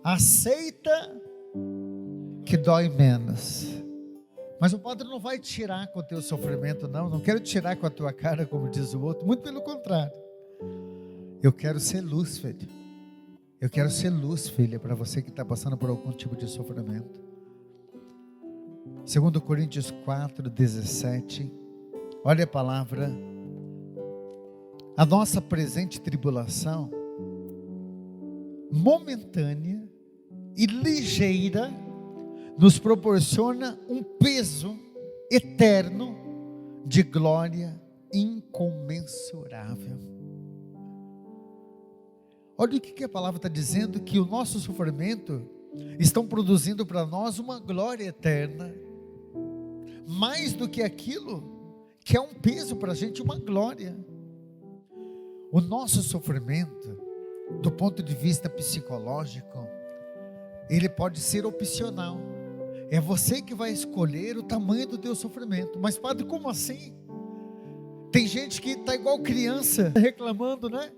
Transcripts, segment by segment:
Aceita que dói menos. Mas o Padre não vai tirar com o teu sofrimento, não quero tirar com a tua cara, como diz o outro, muito pelo contrário. Eu quero ser luz, filho. Eu quero ser luz, filha, para você que está passando por algum tipo de sofrimento. 2 Coríntios 4:17, olha a palavra: a nossa presente tribulação, momentânea e ligeira, nos proporciona um peso eterno de glória incomensurável. Olha o que a palavra está dizendo, que o nosso sofrimento estão produzindo para nós uma glória eterna, mais do que aquilo que é um peso para a gente, uma glória. O nosso sofrimento, do ponto de vista psicológico, ele pode ser opcional. É você que vai escolher o tamanho do teu sofrimento. Mas padre, como assim? Tem gente que está igual criança reclamando, né?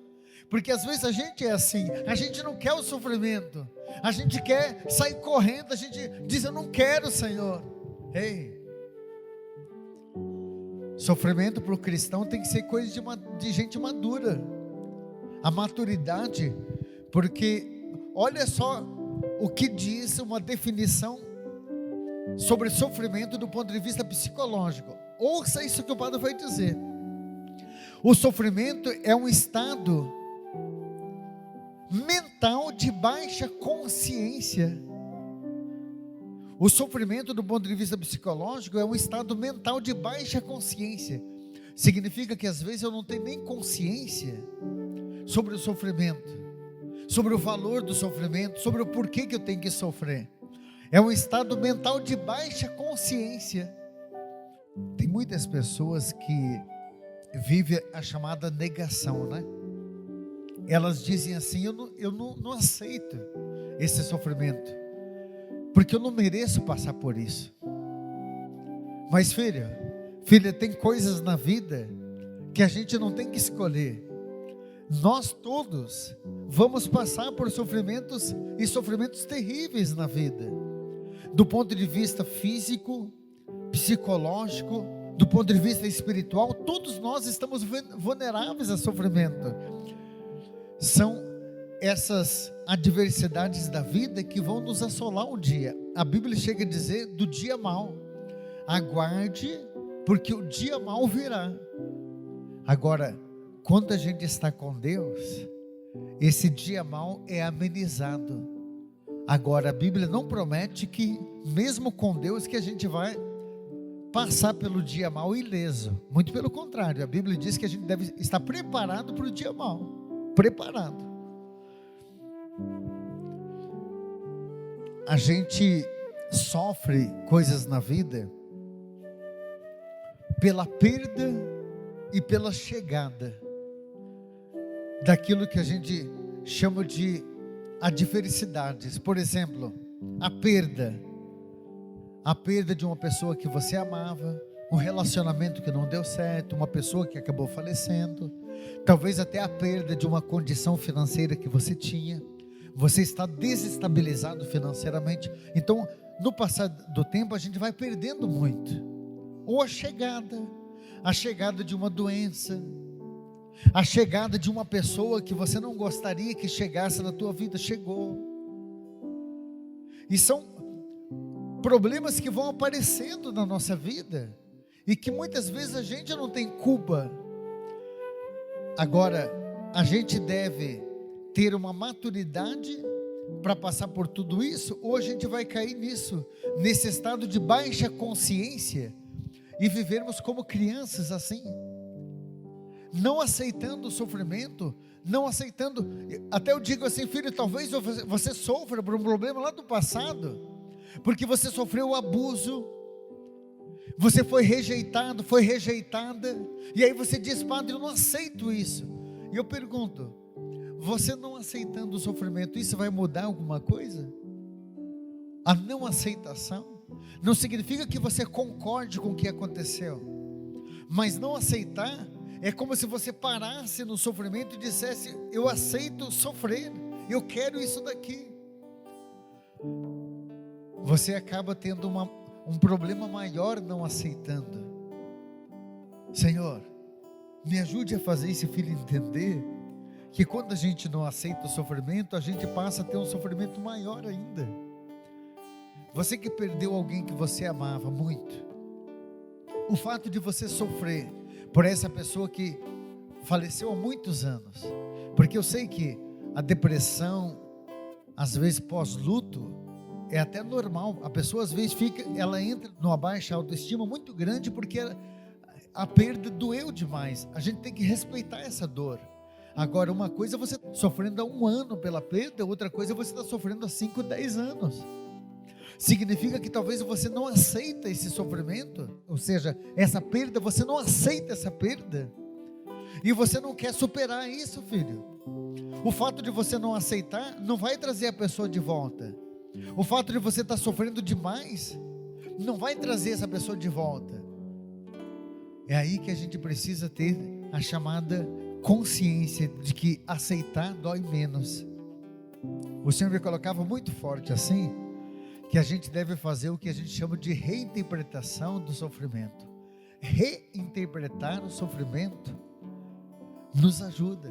Porque às vezes a gente é assim, a gente não quer o sofrimento, a gente quer sair correndo, a gente diz: eu não quero, Senhor. Ei, sofrimento para o cristão tem que ser coisa de gente madura. A maturidade, porque olha só o que diz uma definição sobre sofrimento do ponto de vista psicológico. Ouça isso que o padre vai dizer. O sofrimento é um estado mental de baixa consciência. O sofrimento do ponto de vista psicológico é um estado mental de baixa consciência. Significa que às vezes eu não tenho nem consciência sobre o sofrimento, sobre o valor do sofrimento, sobre o porquê que eu tenho que sofrer. É um estado mental de baixa consciência. Tem muitas pessoas que vivem a chamada negação, né? Elas dizem assim: eu não aceito esse sofrimento, porque eu não mereço passar por isso. Mas filha, tem coisas na vida que a gente não tem que escolher. Nós todos vamos passar por sofrimentos, e sofrimentos terríveis na vida, do ponto de vista físico, psicológico, do ponto de vista espiritual. Todos nós estamos vulneráveis a sofrimento. São essas adversidades da vida que vão nos assolar um dia. A Bíblia chega a dizer do dia mau: aguarde, porque o dia mau virá. Agora, quando a gente está com Deus, esse dia mau é amenizado. Agora, a Bíblia não promete que, mesmo com Deus, que a gente vai passar pelo dia mau ileso. Muito pelo contrário, a Bíblia diz que a gente deve estar preparado para o dia mau. Preparado. A gente sofre coisas na vida pela perda e pela chegada daquilo que a gente chama de adversidades. Por exemplo, a perda de uma pessoa que você amava, um relacionamento que não deu certo, uma pessoa que acabou falecendo, talvez até a perda de uma condição financeira que você tinha. Você está desestabilizado financeiramente. Então, no passar do tempo, a gente vai perdendo muito. Ou a chegada de uma doença, a chegada de uma pessoa que você não gostaria que chegasse na tua vida, chegou. E são problemas que vão aparecendo na nossa vida e que muitas vezes a gente não tem culpa. Agora, a gente deve ter uma maturidade para passar por tudo isso, ou a gente vai cair nesse estado de baixa consciência e vivermos como crianças assim, não aceitando o sofrimento, não aceitando. Até eu digo assim: filho, talvez você sofra por um problema lá do passado, porque você sofreu o abuso, você foi rejeitado, foi rejeitada, e aí você diz: padre, eu não aceito isso. E eu pergunto: você não aceitando o sofrimento, isso vai mudar alguma coisa? A não aceitação não significa que você concorde com o que aconteceu, mas não aceitar é como se você parasse no sofrimento e dissesse: eu aceito sofrer, eu quero isso daqui. você acaba tendo um problema maior não aceitando. Senhor, me ajude a fazer esse filho entender que quando a gente não aceita o sofrimento, a gente passa a ter um sofrimento maior ainda. Você que perdeu alguém que você amava muito, o fato de você sofrer por essa pessoa que faleceu há muitos anos, porque eu sei que a depressão, às vezes pós-luto, é até normal. A pessoa às vezes ela entra numa baixa autoestima muito grande porque a perda doeu demais. A gente tem que respeitar essa dor. Agora, uma coisa é você sofrendo há 1 ano pela perda, outra coisa é você estar sofrendo há 5, 10 anos. Significa que talvez você não aceita esse sofrimento, ou seja, essa perda, você não aceita essa perda, e você não quer superar isso, filho. O fato de você não aceitar não vai trazer a pessoa de volta. O fato de você estar sofrendo demais não vai trazer essa pessoa de volta. É aí que a gente precisa ter a chamada consciência de que aceitar dói menos. O Senhor me colocava muito forte assim, que a gente deve fazer o que a gente chama de reinterpretação do sofrimento. Reinterpretar o sofrimento nos ajuda.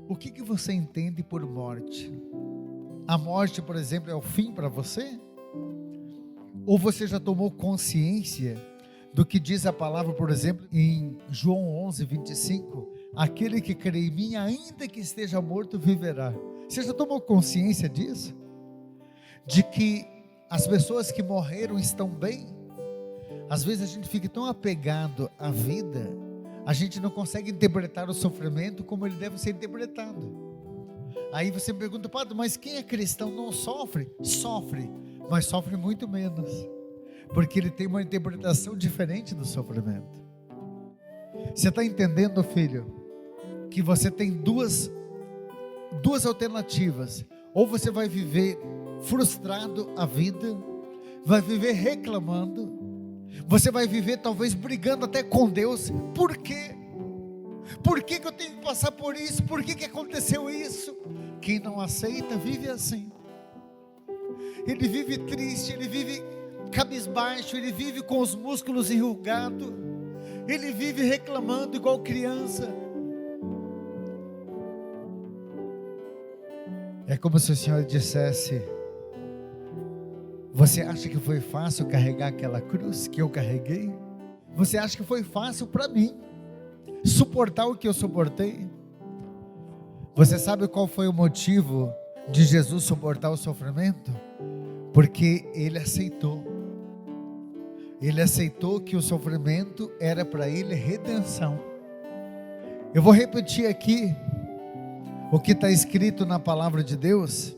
O que você entende por morte? A morte, por exemplo, é o fim para você? Ou você já tomou consciência do que diz a palavra, por exemplo, em João 11, 25? Aquele que crê em mim, ainda que esteja morto, viverá. Você já tomou consciência disso? De que as pessoas que morreram estão bem? Às vezes a gente fica tão apegado à vida, a gente não consegue interpretar o sofrimento como ele deve ser interpretado. Aí você me pergunta, padre, mas quem é cristão não sofre? Sofre, mas sofre muito menos, porque ele tem uma interpretação diferente do sofrimento. Você está entendendo, filho, que você tem duas alternativas. Ou você vai viver frustrado a vida, vai viver reclamando, você vai viver talvez brigando até com Deus. Por quê? Por que eu tenho que passar por isso? Por que aconteceu isso? Quem não aceita vive assim. Ele vive triste, ele vive cabisbaixo, ele vive com os músculos enrugados, ele vive reclamando igual criança. É como se o Senhor dissesse: você acha que foi fácil carregar aquela cruz que eu carreguei? Você acha que foi fácil para mim suportar o que eu suportei? Você sabe qual foi o motivo de Jesus suportar o sofrimento? Porque Ele aceitou. Ele aceitou que o sofrimento era para Ele redenção. Eu vou repetir aqui o que está escrito na palavra de Deus,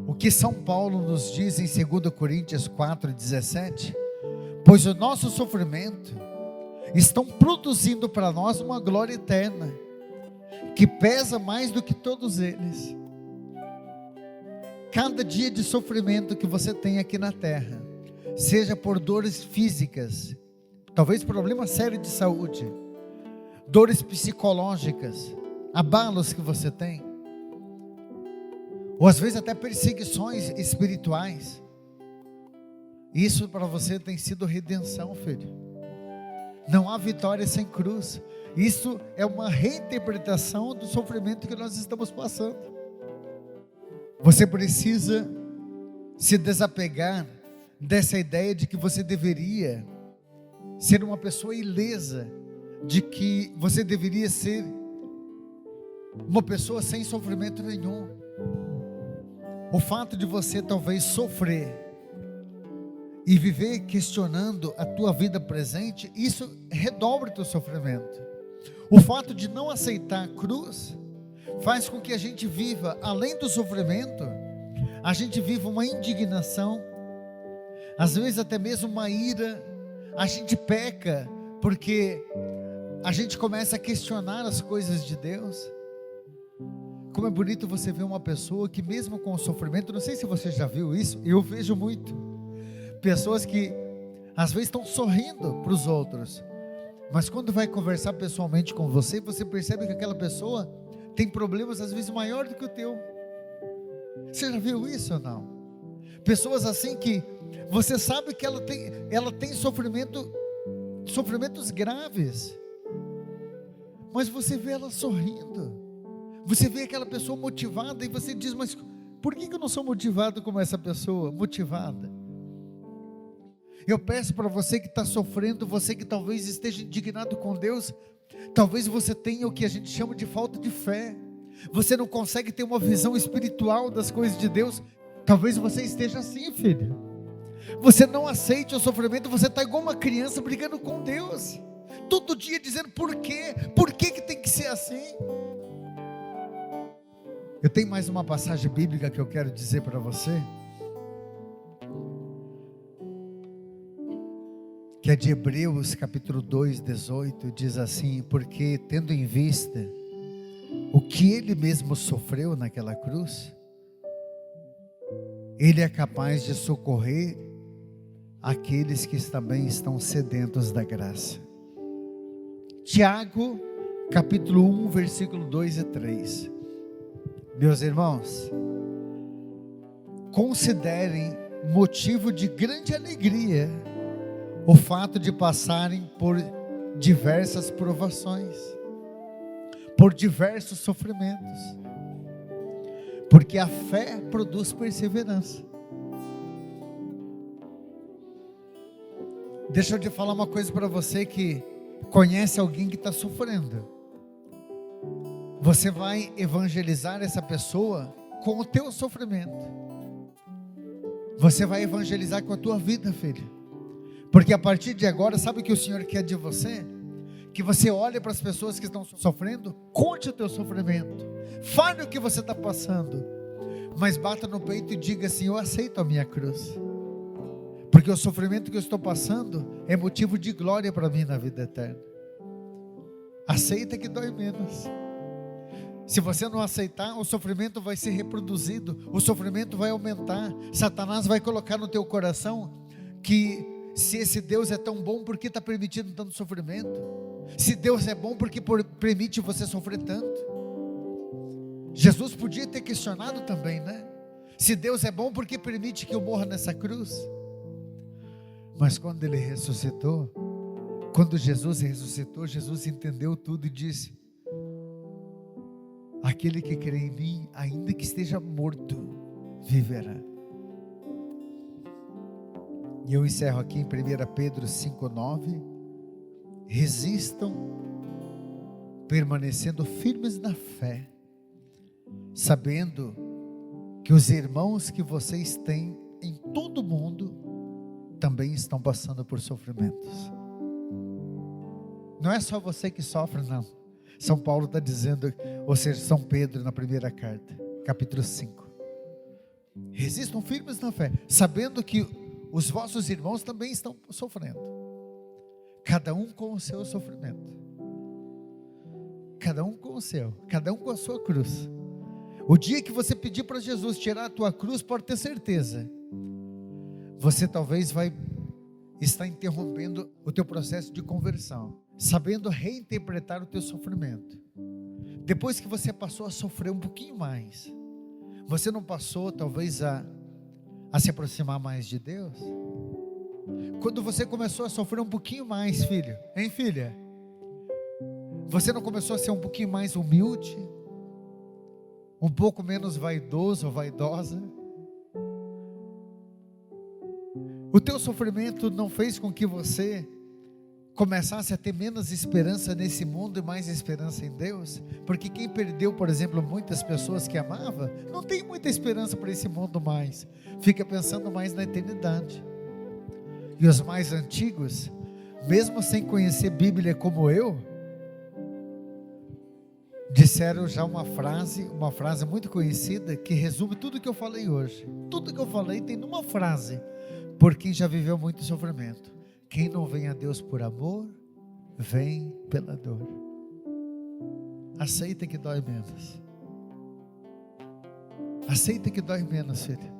o que São Paulo nos diz em 2 Coríntios 4,17: pois o nosso sofrimento estão produzindo para nós uma glória eterna, que pesa mais do que todos eles. Cada dia de sofrimento que você tem aqui na terra, seja por dores físicas, talvez problema sério de saúde, dores psicológicas, abalos que você tem, ou às vezes até perseguições espirituais, isso para você tem sido redenção, filho. Não há vitória sem cruz. Isso é uma reinterpretação do sofrimento que nós estamos passando. Você precisa se desapegar dessa ideia de que você deveria ser uma pessoa ilesa, de que você deveria ser uma pessoa sem sofrimento nenhum. O fato de você talvez sofrer e viver questionando a tua vida presente, isso redobra o teu sofrimento. O fato de não aceitar a cruz faz com que a gente viva, além do sofrimento, a gente viva uma indignação, às vezes até mesmo uma ira. A gente peca porque a gente começa a questionar as coisas de Deus. Como é bonito você ver uma pessoa que mesmo com o sofrimento, não sei se você já viu isso, eu vejo muito, pessoas que às vezes estão sorrindo para os outros, mas quando vai conversar pessoalmente com você, você percebe que aquela pessoa tem problemas às vezes maiores do que o teu. Você já viu isso ou não? Pessoas assim que você sabe que ela tem sofrimentos graves, mas você vê ela sorrindo, você vê aquela pessoa motivada e você diz, mas por que eu não sou motivado como essa pessoa, motivada? Eu peço para você que está sofrendo, você que talvez esteja indignado com Deus, talvez você tenha o que a gente chama de falta de fé, você não consegue ter uma visão espiritual das coisas de Deus. Talvez você esteja assim, filho, você não aceite o sofrimento, você está igual uma criança brigando com Deus, todo dia dizendo por que que tem que ser assim? Eu tenho mais uma passagem bíblica que eu quero dizer para você, que é de Hebreus capítulo 2, 18, diz assim: porque tendo em vista o que ele mesmo sofreu naquela cruz, ele é capaz de socorrer aqueles que também estão sedentos da graça. Tiago capítulo 1, versículo 2 e 3. Meus irmãos, considerem motivo de grande alegria o fato de passarem por diversas provações, por diversos sofrimentos, porque a fé produz perseverança. Deixa eu te falar uma coisa para você que conhece alguém que está sofrendo. Você vai evangelizar essa pessoa com o teu sofrimento. Você vai evangelizar com a tua vida, filho. Porque a partir de agora, sabe o que o Senhor quer de você? Que você olhe para as pessoas que estão sofrendo, conte o teu sofrimento, fale o que você está passando, mas bata no peito e diga assim: eu aceito a minha cruz, porque o sofrimento que eu estou passando é motivo de glória para mim na vida eterna. Aceita que dói menos. Se você não aceitar, o sofrimento vai ser reproduzido, o sofrimento vai aumentar. Satanás vai colocar no teu coração que se esse Deus é tão bom, por que está permitindo tanto sofrimento? Se Deus é bom, por que permite você sofrer tanto? Jesus podia ter questionado também, né? Se Deus é bom, por que permite que eu morra nessa cruz? Mas quando ele ressuscitou, quando Jesus ressuscitou, Jesus entendeu tudo e disse: aquele que crê em mim, ainda que esteja morto, viverá. E eu encerro aqui em 1 Pedro 5,9. Resistam, permanecendo firmes na fé, sabendo que os irmãos que vocês têm em todo o mundo também estão passando por sofrimentos. Não é só você que sofre, não. São Paulo está dizendo, ou seja, São Pedro na primeira carta, capítulo 5. Resistam firmes na fé, sabendo que os vossos irmãos também estão sofrendo. Cada um com o seu sofrimento. Cada um com o seu, cada um com a sua cruz. O dia que você pedir para Jesus tirar a tua cruz, pode ter certeza, você talvez vai estar interrompendo o teu processo de conversão, sabendo reinterpretar o teu sofrimento. Depois que você passou a sofrer um pouquinho mais, você não passou talvez a se aproximar mais de Deus? Quando você começou a sofrer um pouquinho mais, filho, hein, filha? Você não começou a ser um pouquinho mais humilde? Um pouco menos vaidoso ou vaidosa? O teu sofrimento não fez com que você começasse a ter menos esperança nesse mundo e mais esperança em Deus? Porque quem perdeu, por exemplo, muitas pessoas que amava, não tem muita esperança para esse mundo mais, fica pensando mais na eternidade. E os mais antigos, mesmo sem conhecer Bíblia como eu, disseram já uma frase muito conhecida, que resume tudo que eu falei hoje. Tudo que eu falei tem numa frase: por quem já viveu muito sofrimento. Quem não vem a Deus por amor, vem pela dor. Aceita que dói menos. Aceita que dói menos, filho.